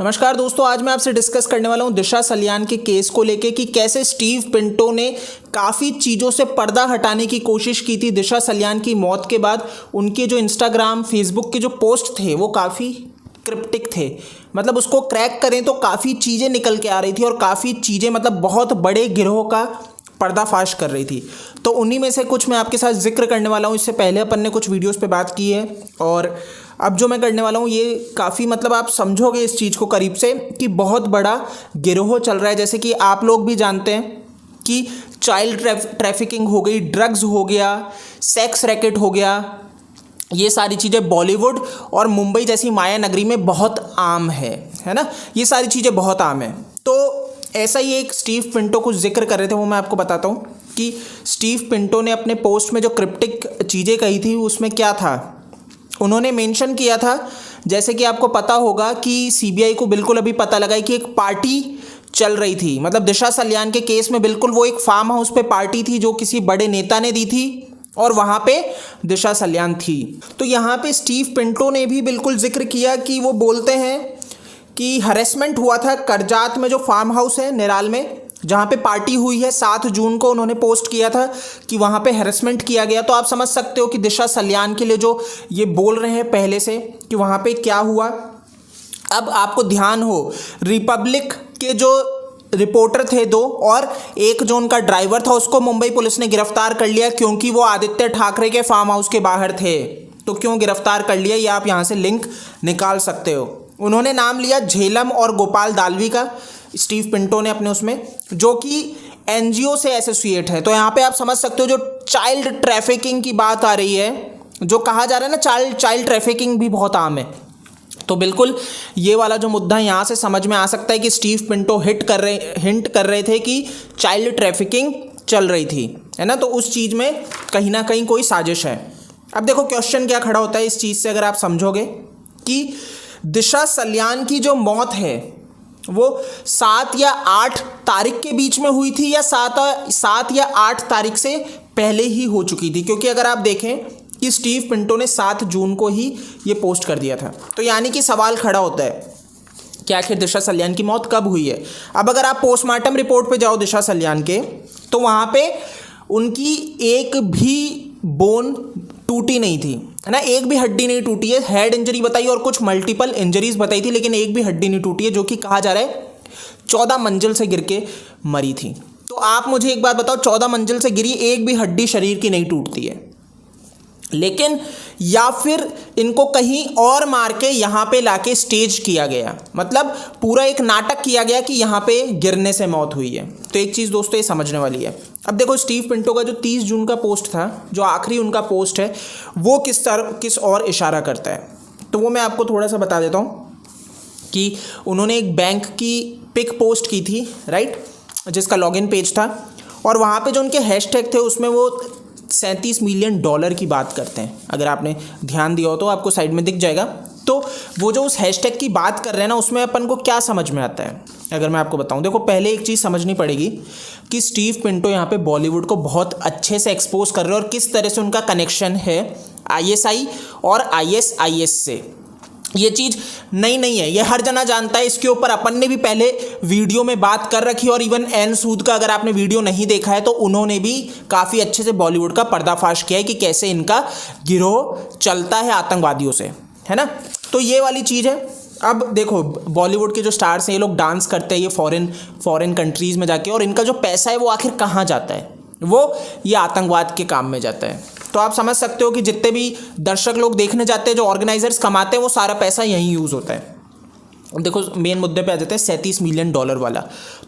नमस्कार दोस्तों, आज मैं आपसे डिस्कस करने वाला हूं दिशा सलियान के केस को लेके कि कैसे स्टीव पिंटो ने काफ़ी चीज़ों से पर्दा हटाने की कोशिश की थी। दिशा सलियान की मौत के बाद उनके जो इंस्टाग्राम फेसबुक के जो पोस्ट थे वो काफ़ी क्रिप्टिक थे। मतलब उसको क्रैक करें तो काफ़ी चीज़ें निकल के आ रही थी और काफ़ी चीज़ें मतलब बहुत बड़े गिरोह का पर्दाफाश कर रही थी। तो उन्हीं में से कुछ मैं आपके साथ जिक्र करने वाला हूँ। इससे पहले अपन ने कुछ वीडियोस पे बात की है और अब जो मैं करने वाला हूँ ये काफ़ी मतलब आप समझोगे इस चीज़ को करीब से कि बहुत बड़ा गिरोह चल रहा है। जैसे कि आप लोग भी जानते हैं कि चाइल्ड ट्रैफिकिंग हो गई, ड्रग्स हो गया, सेक्स रैकेट हो गया, ये सारी चीज़ें बॉलीवुड और मुंबई जैसी माया नगरी में बहुत आम है ना। ये सारी चीज़ें बहुत आम है। तो ऐसा ही एक स्टीव पिंटो कुछ जिक्र कर रहे थे, वो मैं आपको बताता हूँ कि स्टीव पिंटो ने अपने पोस्ट में जो क्रिप्टिक चीज़ें कही थी उसमें क्या था। उन्होंने मेंशन किया था, जैसे कि आपको पता होगा कि सीबीआई को बिल्कुल अभी पता लगा है कि एक पार्टी चल रही थी। मतलब दिशा सलियान के केस में बिल्कुल वो एक फार्म हाउस पे पार्टी थी जो किसी बड़े नेता ने दी थी और वहाँ पे दिशा सलियान थी। तो यहाँ पे स्टीव पिंटो ने भी बिल्कुल जिक्र किया कि वो बोलते हैं कि हरेसमेंट हुआ था करजात में, जो फार्म हाउस है निराल में जहाँ पे पार्टी हुई है। 7 जून को उन्होंने पोस्ट किया था कि वहाँ पे हरेसमेंट किया गया। तो आप समझ सकते हो कि दिशा सलियान के लिए जो ये बोल रहे हैं पहले से कि वहाँ पे क्या हुआ। अब आपको ध्यान हो, रिपब्लिक के जो रिपोर्टर थे 2 और एक जो उनका ड्राइवर था उसको मुंबई पुलिस ने गिरफ्तार कर लिया क्योंकि वो आदित्य ठाकरे के फार्म हाउस के बाहर थे। तो क्यों गिरफ्तार कर लिया, ये आप यहाँ से लिंक निकाल सकते हो। उन्होंने नाम लिया झेलम और गोपाल दालवी का, स्टीव पिंटो ने अपने उसमें, जो कि एनजीओ से एसोसिएट है। तो यहाँ पे आप समझ सकते हो जो चाइल्ड ट्रैफिकिंग की बात आ रही है, जो कहा जा रहा है ना चाइल्ड ट्रैफिकिंग भी बहुत आम है। तो बिल्कुल ये वाला जो मुद्दा यहाँ से समझ में आ सकता है कि स्टीव पिंटो हिंट कर रहे थे कि चाइल्ड ट्रैफिकिंग चल रही थी, है ना। तो उस चीज़ में कहीं ना कहीं कोई साजिश है। अब देखो क्वेश्चन क्या खड़ा होता है इस चीज़ से, अगर आप समझोगे कि दिशा सलियान की जो मौत है वो 7 या 8 तारीख के बीच में हुई थी या 7 या 8 तारीख से पहले ही हो चुकी थी। क्योंकि अगर आप देखें कि स्टीव पिंटो ने 7 जून को ही ये पोस्ट कर दिया था। तो यानी कि सवाल खड़ा होता है कि आखिर दिशा सलियान की मौत कब हुई है। अब अगर आप पोस्टमार्टम रिपोर्ट पे जाओ दिशा सलियान के, तो वहाँ पे उनकी एक भी बोन टूटी नहीं थी, है ना। एक भी हड्डी नहीं टूटी है। हेड इंजरी बताई और कुछ मल्टीपल इंजरीज बताई थी, लेकिन एक भी हड्डी नहीं टूटी है, जो कि कहा जा रहा है 14 मंजिल से गिर के मरी थी। तो आप मुझे एक बात बताओ, 14 मंजिल से गिरी, एक भी हड्डी शरीर की नहीं टूटती है, लेकिन या फिर इनको कहीं और मार के यहाँ पे लाके स्टेज किया गया, मतलब पूरा एक नाटक किया गया कि यहाँ पे गिरने से मौत हुई है। तो एक चीज़ दोस्तों ये समझने वाली है। अब देखो स्टीव पिंटो का जो 30 जून का पोस्ट था, जो आखिरी उनका पोस्ट है, वो किस और इशारा करता है, तो वो मैं आपको थोड़ा सा बता देता हूँ कि उन्होंने एक बैंक की पिक पोस्ट की थी, राइट, जिसका लॉगिन पेज था, और वहाँ पे जो उनके हैशटैग थे उसमें वो $37 मिलियन की बात करते हैं। अगर आपने ध्यान दिया हो तो आपको साइड में दिख जाएगा। तो वो जो उस हैशटैग की बात कर रहे हैं ना, उसमें अपन को क्या समझ में आता है, अगर मैं आपको बताऊं। देखो पहले एक चीज़ समझनी पड़ेगी कि स्टीव पिंटो यहाँ पे बॉलीवुड को बहुत अच्छे से एक्सपोज कर रहे हैं और किस तरह से उनका कनेक्शन है ISI और ISIS से। ये चीज़ नई नहीं है, ये हर जना जानता है। इसके ऊपर अपन ने भी पहले वीडियो में बात कर रखी, और इवन एन सूद का अगर आपने वीडियो नहीं देखा है तो उन्होंने भी काफ़ी अच्छे से बॉलीवुड का पर्दाफाश किया है कि कैसे इनका गिरोह चलता है आतंकवादियों से, है ना। तो ये वाली चीज़ है। अब देखो बॉलीवुड के जो स्टार्स हैं ये लोग डांस करते हैं ये फॉरेन कंट्रीज़ में जाके, और इनका जो पैसा है वो आखिर कहाँ जाता है, वो ये आतंकवाद के काम में जाता है। तो आप समझ सकते हो कि जितने भी दर्शक लोग देखने जाते हैं, जो ऑर्गेनाइजर्स कमाते हैं, वो सारा पैसा यहीं यूज़ होता है। देखो मेन मुद्दे पे आ जाते हैं $37 मिलियन वाला।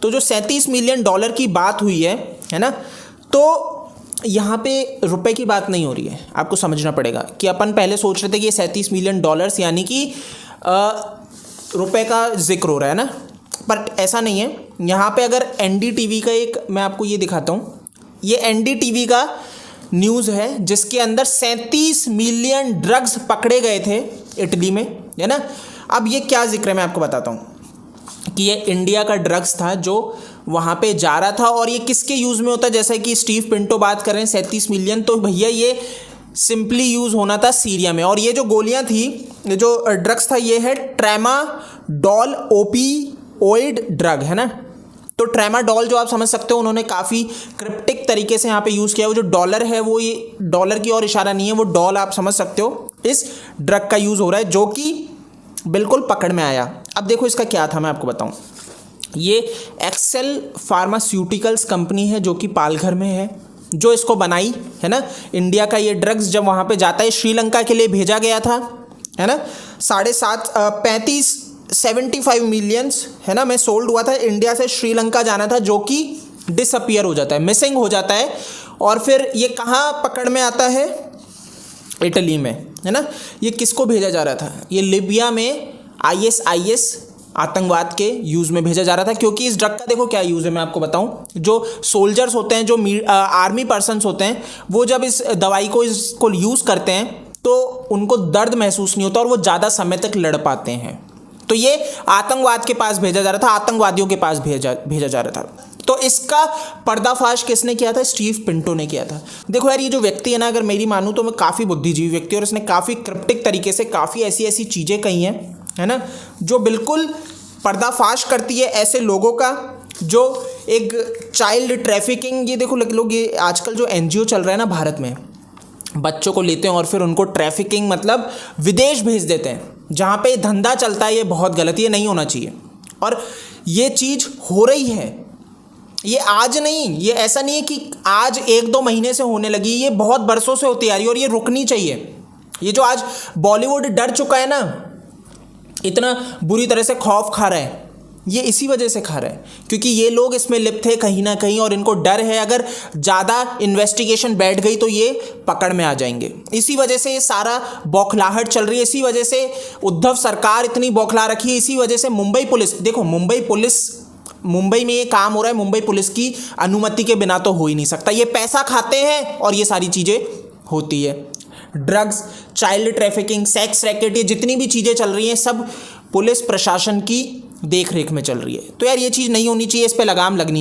तो जो $37 मिलियन की बात हुई है ना, तो यहाँ पे रुपए की बात नहीं हो रही है। आपको समझना पड़ेगा कि अपन पहले सोच रहे थे कि ये $37 मिलियन यानी कि रुपए का जिक्र हो रहा है ना, पर ऐसा नहीं है। यहाँ पे अगर NDTV का एक मैं आपको ये दिखाता हूँ, ये NDTV का न्यूज़ है जिसके अंदर 37 मिलियन ड्रग्स पकड़े गए थे इटली में, है ना। अब ये क्या जिक्र है मैं आपको बताता हूँ कि ये इंडिया का ड्रग्स था जो वहाँ पे जा रहा था, और ये किसके यूज़ में होता है। जैसे कि स्टीव पिंटो बात कर रहे हैं 37 मिलियन, तो भैया ये सिंपली यूज़ होना था सीरिया में। और ये जो गोलियां थी, ये जो ड्रग्स था, ये है ट्रेमाडोल ओपियोइड ड्रग, है ना। तो ट्रेमाडोल जो आप समझ सकते हो, उन्होंने काफ़ी क्रिप्टिक तरीके से यहाँ पे यूज़ किया। वो जो डॉलर है, वो ये डॉलर की ओर इशारा नहीं है, वो डॉल आप समझ सकते हो, इस ड्रग का यूज़ हो रहा है, जो कि बिल्कुल पकड़ में आया। अब देखो इसका क्या था, मैं आपको बताऊँ। ये एक्सेल फार्मास्यूटिकल्स कंपनी है जो कि पालघर में है, जो इसको बनाई, है ना। इंडिया का ये ड्रग्स जब वहाँ पे जाता है, श्रीलंका के लिए भेजा गया था, है ना। 75 मिलियंस, है ना, में सोल्ड हुआ था। इंडिया से श्रीलंका जाना था, जो कि डिसअपियर हो जाता है, मिसिंग हो जाता है। और फिर ये कहाँ पकड़ में आता है? इटली में, है ना। ये किसको भेजा जा रहा था? ये लिबिया में ISIS आतंकवाद के यूज़ में भेजा जा रहा था। क्योंकि इस ड्रग का देखो क्या यूज़ है, मैं आपको बताऊं। जो सोल्जर्स होते हैं, जो आर्मी पर्सन्स होते हैं, वो जब इस दवाई को इसको यूज़ करते हैं तो उनको दर्द महसूस नहीं होता और वो ज़्यादा समय तक लड़ पाते हैं। तो ये आतंकवाद के पास भेजा जा रहा था, आतंकवादियों के पास भेजा जा रहा था। तो इसका पर्दाफाश किसने किया था? स्टीव पिंटो ने किया था। देखो यार, ये जो व्यक्ति है ना, अगर मेरी मानूँ तो मैं काफ़ी बुद्धिजीवी व्यक्ति, और इसने काफ़ी क्रिप्टिक तरीके से काफ़ी ऐसी चीज़ें कही हैं, है ना, जो बिल्कुल पर्दाफाश करती है ऐसे लोगों का जो एक चाइल्ड ट्रैफिकिंग। ये देखो लोग, ये आजकल जो NGO चल रहा है ना भारत में, बच्चों को लेते हैं और फिर उनको ट्रैफिकिंग मतलब विदेश भेज देते हैं, जहाँ पे धंधा चलता है। ये बहुत गलत, ये नहीं होना चाहिए। और ये चीज़ हो रही है, ये आज नहीं, ये ऐसा नहीं है कि आज 1-2 महीने से होने लगी, ये बहुत बरसों से होती आ रही है और ये रुकनी चाहिए। ये जो आज बॉलीवुड डर चुका है ना, इतना बुरी तरह से खौफ खा रहा है, ये इसी वजह से खा रहा है क्योंकि ये लोग इसमें लिप्त थे कहीं ना कहीं, और इनको डर है अगर ज़्यादा इन्वेस्टिगेशन बैठ गई तो ये पकड़ में आ जाएंगे। इसी वजह से ये सारा बौखलाहट चल रही है, इसी वजह से उद्धव सरकार इतनी बौखला रखी है, इसी वजह से मुंबई पुलिस, देखो मुंबई में ये काम हो रहा है, मुंबई पुलिस की अनुमति के बिना तो हो ही नहीं सकता। ये पैसा खाते हैं और ये सारी चीज़ें होती है। Drugs, child trafficking, sex racket, ये जितनी भी चीज़ें चल रही हैं सब पुलिस प्रशासन की देख रेख में चल रही है। तो यार ये चीज़ नहीं होनी चाहिए, इस पे लगाम लगनी चाहिए।